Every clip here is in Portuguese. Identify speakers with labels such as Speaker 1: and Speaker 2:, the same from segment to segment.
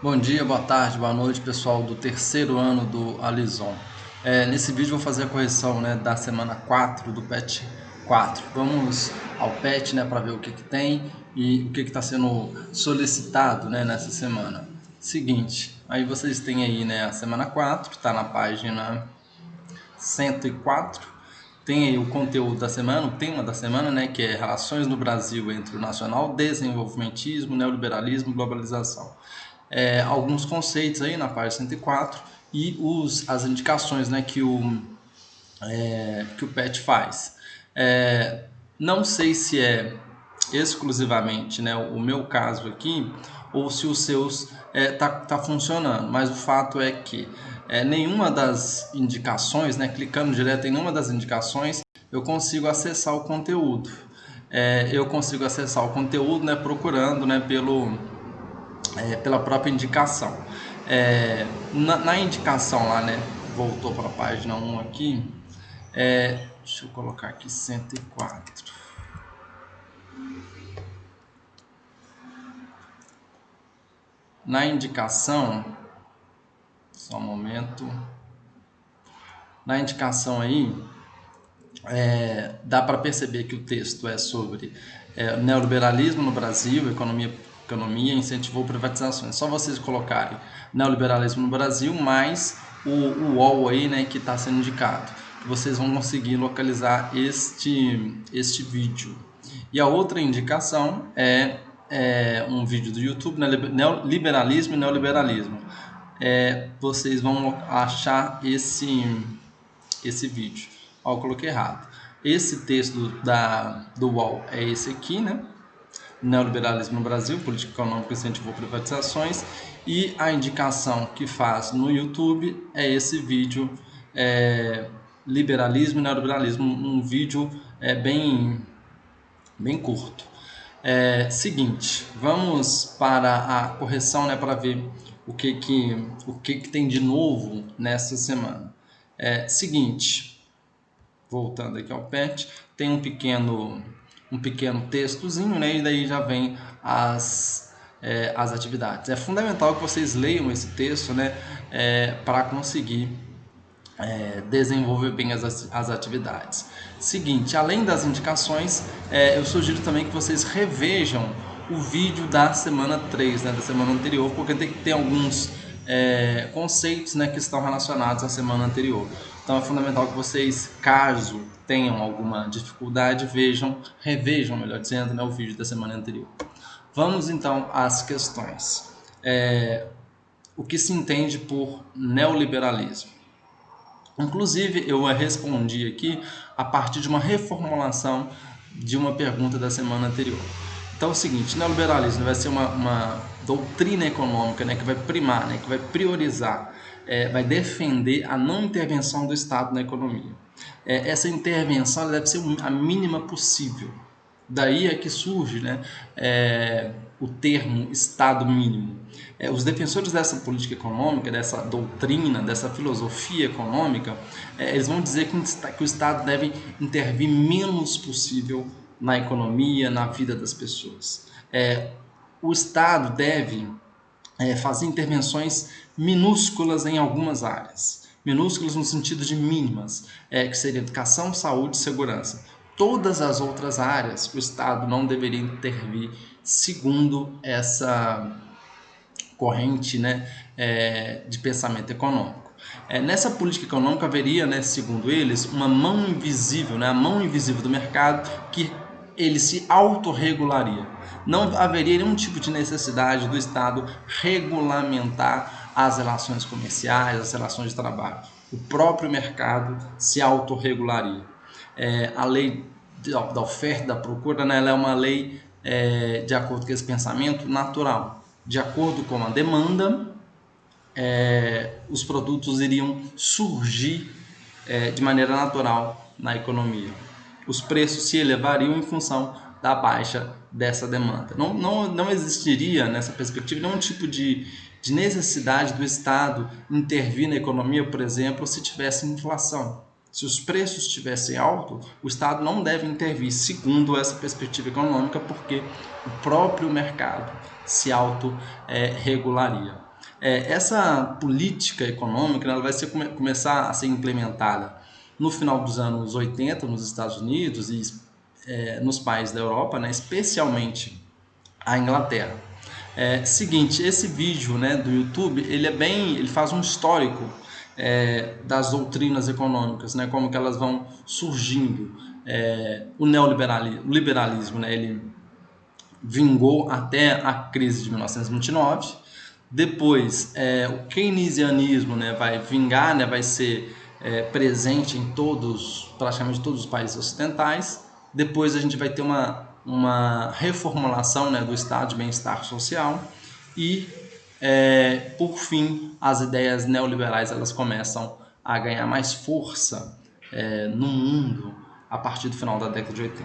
Speaker 1: Bom dia, boa tarde, boa noite, pessoal do terceiro ano do Alizon. Nesse vídeo vou fazer a correção, né, da semana 4 do PET 4. Vamos ao PET, né, para ver o que tem e o que está sendo solicitado, né, nessa semana. Seguinte, aí vocês têm aí, né, a semana 4, está na página 104. Tem aí o conteúdo da semana, o tema da semana, né, que é Relações no Brasil entre o Nacional Desenvolvimentismo, Neoliberalismo e Globalização. Alguns conceitos aí na página 104 e as indicações, né, que o PET faz. Não sei se é exclusivamente, né, o meu caso aqui ou se os seus tá funcionando, mas o fato é que nenhuma das indicações, né, clicando direto em nenhuma das indicações, eu consigo acessar o conteúdo. Eu consigo acessar o conteúdo, né, procurando, né, pela própria indicação. Na indicação lá, né, voltou para a página 1 aqui, deixa eu colocar aqui 104. Na indicação, só um momento. Na indicação aí, dá para perceber que o texto é sobre neoliberalismo no Brasil, economia incentivou privatizações. Só vocês colocarem neoliberalismo no Brasil mais o UOL aí, né, que está sendo indicado, que vocês vão conseguir localizar este vídeo. E a outra indicação é um vídeo do YouTube, né, liberalismo e neoliberalismo. Vocês vão achar esse vídeo. Ó, eu coloquei errado. Esse texto do UOL é esse aqui, né? Neoliberalismo no Brasil, política econômica incentivou privatizações. E a indicação que faz no YouTube é esse vídeo, liberalismo e neoliberalismo, um vídeo bem curto. Seguinte, vamos para a correção, né, para ver o que tem de novo nessa semana. Seguinte, voltando aqui ao PET, tem um pequeno textozinho, né, e daí já vem as atividades. É fundamental que vocês leiam esse texto, né, para conseguir desenvolver bem as atividades. Seguinte, além das indicações, eu sugiro também que vocês revejam o vídeo da semana 3, né, da semana anterior, porque tem alguns conceitos, né, que estão relacionados à semana anterior. Então é fundamental que vocês, caso tenham alguma dificuldade, revejam, melhor dizendo, né, o vídeo da semana anterior. Vamos então às questões. O que se entende por neoliberalismo? Inclusive, eu respondi aqui a partir de uma reformulação de uma pergunta da semana anterior. Então é o seguinte, neoliberalismo vai ser uma doutrina econômica, né, que vai primar, né, que vai priorizar, vai defender a não intervenção do Estado na economia. Essa intervenção deve ser a mínima possível. Daí é que surge, né, o termo Estado mínimo. Os defensores dessa política econômica, dessa doutrina, dessa filosofia econômica, eles vão dizer que o Estado deve intervir menos possível na economia, na vida das pessoas. O Estado deve fazer intervenções minúsculas em algumas áreas. Minúsculas no sentido de mínimas, que seria educação, saúde e segurança. Todas as outras áreas, o Estado não deveria intervir segundo essa corrente, né, de pensamento econômico. Nessa política econômica haveria, né, segundo eles, uma mão invisível, né, a mão invisível do mercado que ele se autorregularia. Não haveria nenhum tipo de necessidade do Estado regulamentar as relações comerciais, as relações de trabalho. O próprio mercado se autorregularia. A lei da oferta e da procura, né, ela é uma lei, de acordo com esse pensamento, natural. De acordo com a demanda, os produtos iriam surgir de maneira natural na economia. Os preços se elevariam em função da baixa dessa demanda. Não existiria, nessa perspectiva, nenhum tipo de necessidade do Estado intervir na economia, por exemplo, se tivesse inflação. Se os preços estivessem altos, o Estado não deve intervir, segundo essa perspectiva econômica, porque o próprio mercado se autorregularia. Essa política econômica, né, ela vai começar a ser implementada no final dos anos 80 nos Estados Unidos e nos países da Europa, né, especialmente a Inglaterra. Seguinte, esse vídeo, né, do YouTube, ele faz um histórico das doutrinas econômicas, né, como que elas vão surgindo. O liberalismo, né, ele vingou até a crise de 1929. Depois, o keynesianismo, né, vai vingar, né, vai ser presente em praticamente todos os países ocidentais. Depois a gente vai ter uma reformulação, né, do estado de bem-estar social e, por fim, as ideias neoliberais elas começam a ganhar mais força no mundo a partir do final da década de 80.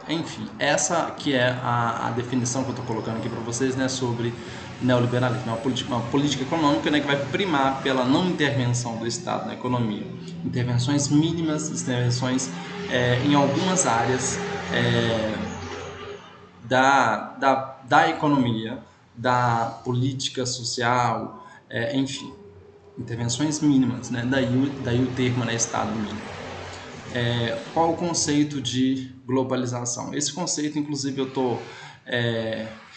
Speaker 1: Enfim, essa que é a definição que eu estou colocando aqui para vocês, né, sobre neoliberalismo. Uma política econômica, né, que vai primar pela não intervenção do Estado na economia. Intervenções mínimas, intervenções em algumas áreas da economia, da política social, enfim, intervenções mínimas, né, daí o termo, né, Estado mínimo. Qual o conceito de globalização? Esse conceito, inclusive, eu estou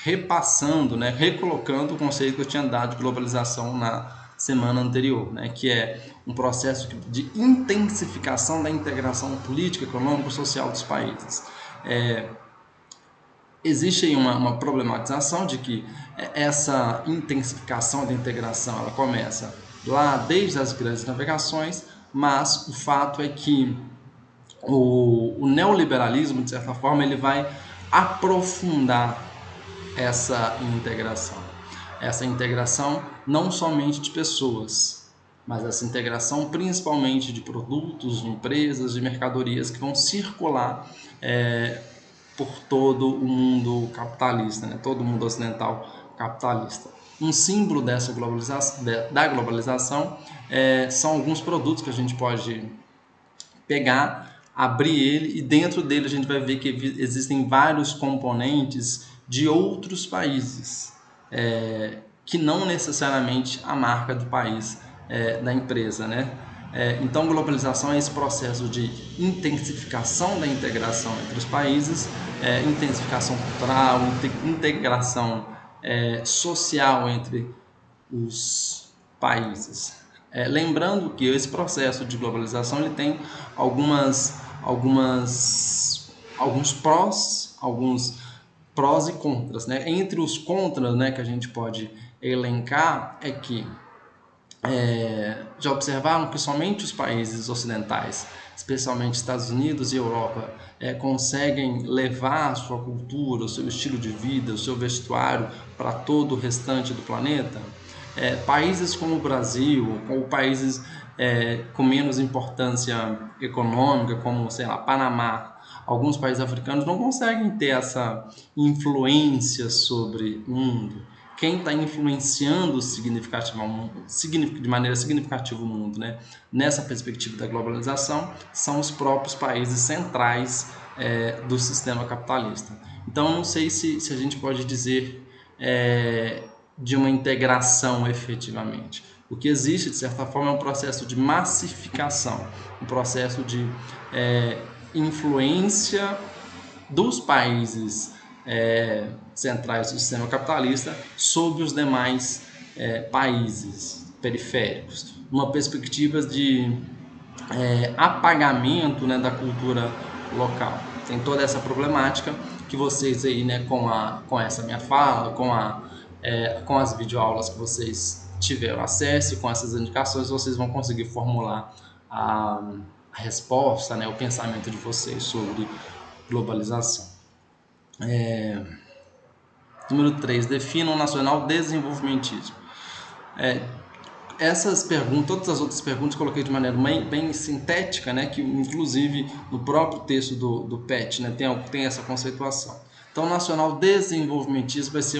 Speaker 1: repassando, né, recolocando o conceito que eu tinha dado de globalização na semana anterior, né, que é um processo de intensificação da integração política, econômica e social dos países. Existe aí uma problematização de que essa intensificação da integração ela começa lá desde as grandes navegações, mas o fato é que o neoliberalismo, de certa forma, ele vai aprofundar essa integração não somente de pessoas, mas essa integração principalmente de produtos, de empresas, de mercadorias que vão circular por todo o mundo capitalista, né? Todo o mundo ocidental capitalista. Um símbolo dessa da globalização são alguns produtos que a gente pode pegar, abrir ele e dentro dele a gente vai ver que existem vários componentes de outros países, que não necessariamente a marca do país da empresa, né? Então, globalização é esse processo de intensificação da integração entre os países, intensificação cultural, integração social entre os países. Lembrando que esse processo de globalização ele tem alguns prós e contras, né? Entre os contras, né, que a gente pode elencar é que já observaram que somente os países ocidentais, especialmente Estados Unidos e Europa, conseguem levar a sua cultura, o seu estilo de vida, o seu vestuário para todo o restante do planeta? Países como o Brasil, ou países com menos importância econômica, como, sei lá, Panamá, alguns países africanos não conseguem ter essa influência sobre o mundo. Quem está influenciando de maneira significativa o mundo, né, nessa perspectiva da globalização, são os próprios países centrais do sistema capitalista. Então, não sei se a gente pode dizer de uma integração efetivamente. O que existe, de certa forma, é um processo de massificação, um processo de influência dos países centrais do sistema capitalista sobre os demais países periféricos, uma perspectiva de apagamento, né, da cultura local. Tem toda essa problemática que vocês aí, né, com essa minha fala, com as videoaulas que vocês tiveram acesso e com essas indicações, vocês vão conseguir formular a resposta, né, o pensamento de vocês sobre globalização. Número 3, defina o nacional desenvolvimentismo. Essas perguntas, todas as outras perguntas coloquei de maneira bem sintética, né, que inclusive no próprio texto do PET, né, tem essa conceituação. Então, o nacional desenvolvimentismo vai ser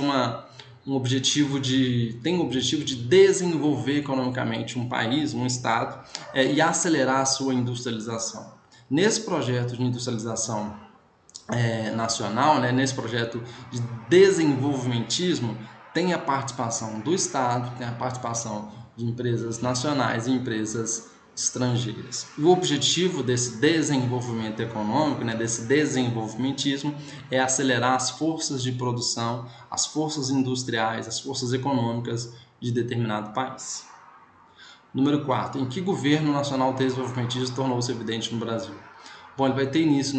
Speaker 1: tem o objetivo de desenvolver economicamente um país, um estado, e acelerar a sua industrialização. Nesse projeto de industrialização nacional, né, nesse projeto de desenvolvimentismo, tem a participação do Estado, tem a participação de empresas nacionais e empresas estrangeiras. E o objetivo desse desenvolvimento econômico, né, desse desenvolvimentismo, é acelerar as forças de produção, as forças industriais, as forças econômicas de determinado país. Número 4. Em que governo nacional desenvolvimentista tornou-se evidente no Brasil? Bom, ele vai ter início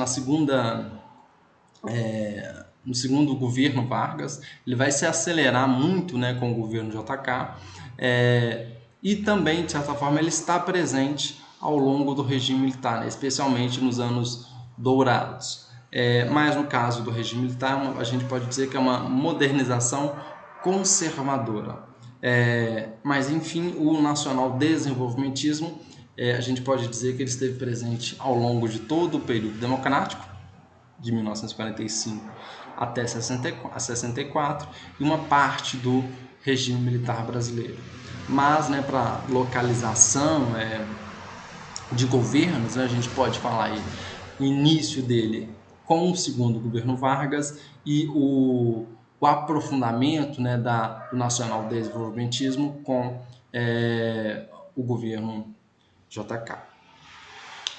Speaker 1: no segundo governo Vargas, ele vai se acelerar muito, né, com o governo JK, e também, de certa forma, ele está presente ao longo do regime militar, né, especialmente nos anos dourados. Mas no caso do regime militar, a gente pode dizer que é uma modernização conservadora. Mas enfim, o nacional desenvolvimentismo, a gente pode dizer que ele esteve presente ao longo de todo o período democrático, de 1945 até 64, e uma parte do regime militar brasileiro. Mas, né, para localização de governos, né, a gente pode falar aí o início dele com o segundo governo Vargas e o aprofundamento, né, do nacional desenvolvimentismo com o governo JK.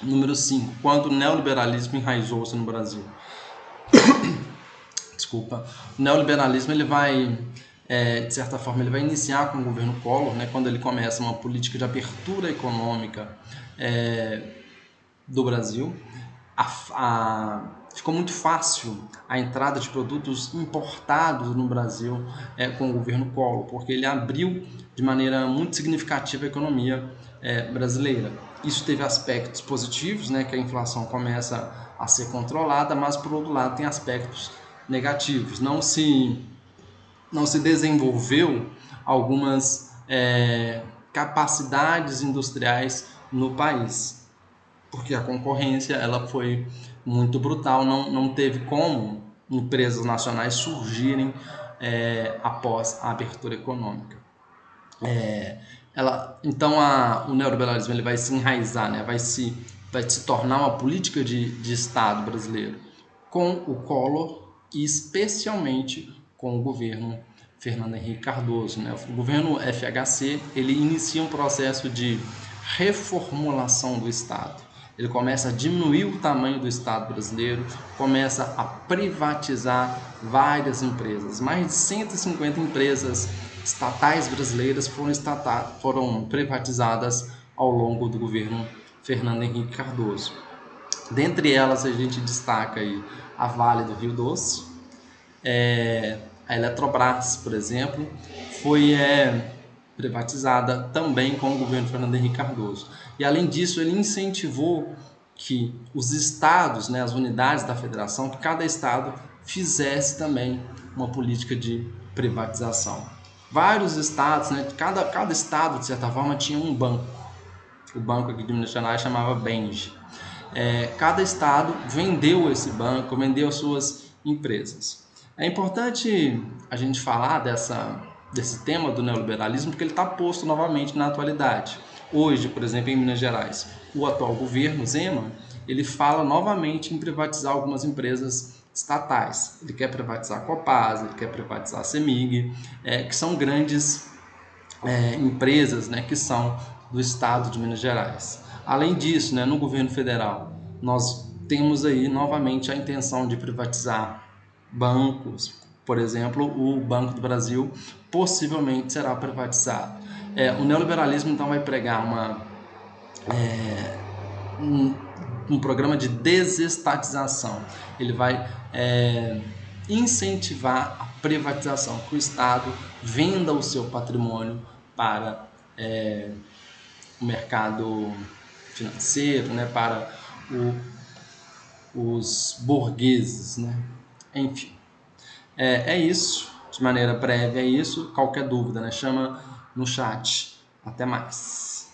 Speaker 1: Número 5. Quando o neoliberalismo enraizou-se no Brasil. Desculpa. O neoliberalismo ele vai, de certa forma, ele vai iniciar com o governo Collor, né, quando ele começa uma política de abertura econômica do Brasil. Ficou muito fácil a entrada de produtos importados no Brasil com o governo Collor, porque ele abriu de maneira muito significativa a economia brasileira. Isso teve aspectos positivos, né, que a inflação começa a ser controlada, mas por outro lado tem aspectos negativos. Não se desenvolveu algumas capacidades industriais no país, porque a concorrência ela foi muito brutal, não teve como empresas nacionais surgirem após a abertura econômica. Então o neoliberalismo ele vai se enraizar, né? vai se tornar uma política de Estado brasileiro com o Collor e especialmente com o governo Fernando Henrique Cardoso, né? O governo FHC ele inicia um processo de reformulação do Estado. Ele começa a diminuir o tamanho do Estado brasileiro, começa a privatizar várias empresas. Mais de 150 empresas estatais brasileiras foram privatizadas ao longo do governo Fernando Henrique Cardoso. Dentre elas, a gente destaca aí a Vale do Rio Doce, a Eletrobras, por exemplo, foi privatizada também com o governo Fernando Henrique Cardoso. E além disso, ele incentivou que os estados, né, as unidades da federação, que cada estado fizesse também uma política de privatização. Vários estados, né, cada estado, de certa forma, tinha um banco. O banco aqui de Minas Gerais chamava Benge. Cada estado vendeu esse banco, vendeu as suas empresas. É importante a gente falar desse tema do neoliberalismo porque ele está posto novamente na atualidade. Hoje, por exemplo, em Minas Gerais, o atual governo, Zema, ele fala novamente em privatizar algumas empresas estatais. Ele quer privatizar a Copasa, ele quer privatizar a CEMIG, que são grandes empresas, né, que são do estado de Minas Gerais. Além disso, né, no governo federal, nós temos aí novamente a intenção de privatizar bancos. Por exemplo, o Banco do Brasil possivelmente será privatizado. O neoliberalismo então vai pregar um programa de desestatização. Ele vai incentivar a privatização, que o Estado venda o seu patrimônio para o mercado financeiro, né, para os burgueses, né? Enfim, é isso, de maneira prévia é isso. Qualquer dúvida, né, chama no chat. Até mais.